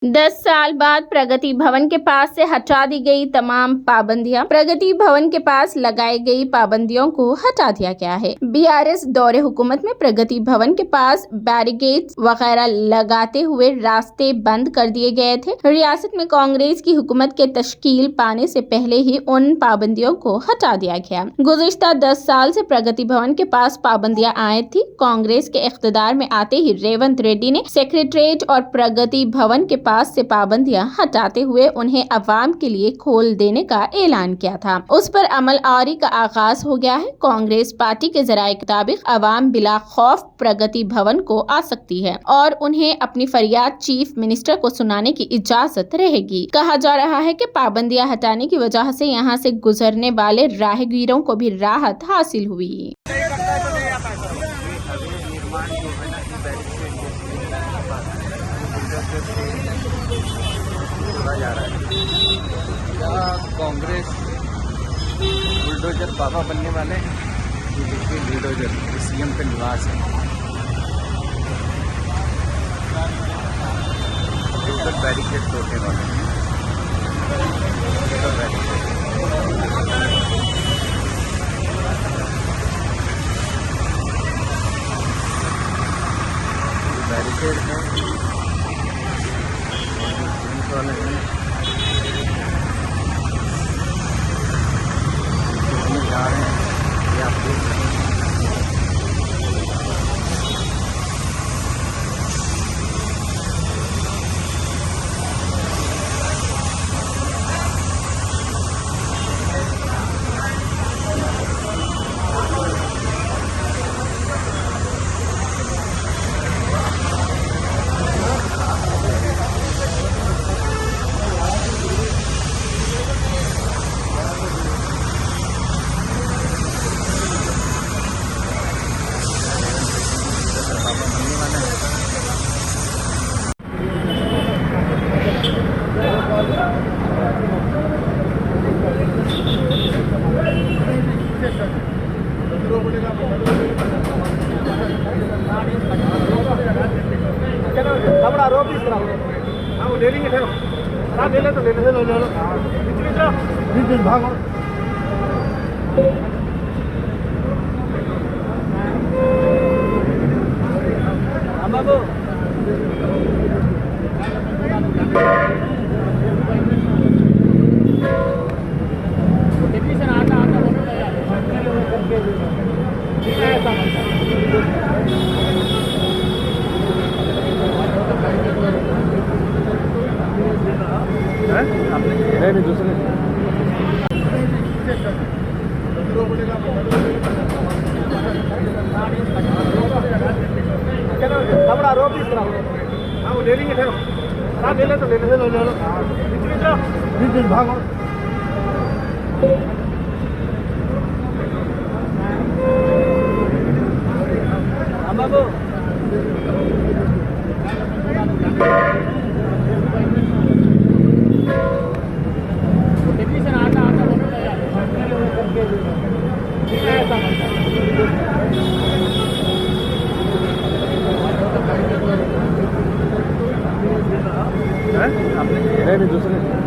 10 साल बाद प्रगति भवन के पास से हटा दी गई तमाम पाबंदियां। प्रगति भवन के पास लगाई गई पाबंदियों को हटा दिया गया है। बीआरएस दौरे हुकूमत में प्रगति भवन के पास बैरिकेड्स वगैरह लगाते हुए रास्ते बंद कर दिए गए थे। रियासत में कांग्रेस की हुकूमत के तश्कील पाने से पहले ही उन पाबंदियों को हटा दिया गया। गुज़िश्ता 10 साल से प्रगति भवन के पास पाबंदियां आए थी। कांग्रेस के इख्तिदार में आते ही रेवंत रेड्डी ने सेक्रेटरीट और प्रगति भवन के पास से पाबंदियां हटाते हुए उन्हें अवाम के लिए खोल देने का ऐलान किया था। उस पर अमल आरी का आगाज हो गया है। कांग्रेस पार्टी के जराये के मुताबिक अवाम बिला खौफ प्रगति भवन को आ सकती है और उन्हें अपनी फरियाद चीफ मिनिस्टर को सुनाने की इजाजत रहेगी। कहा जा रहा है कि पाबंदियां हटाने की वजह से यहां से गुजरने वाले राहगीरों को भी राहत हासिल हुई। जा रहा है क्या कांग्रेस बुलडोजर बाबा बनने वाले हैं? ये देखिए बुलडोजर सीएम का निवास है। टोटल बैरिकेड तोड़ने वाले हैं। बैरिकेड है वाले हैं। जा रहे हैं ये आप देख सकते हैं। नहीं दूसरे आरोप इस तरह वो ले लेंगे ले ले तो ले लो भागो। बाबू नहीं दूसरे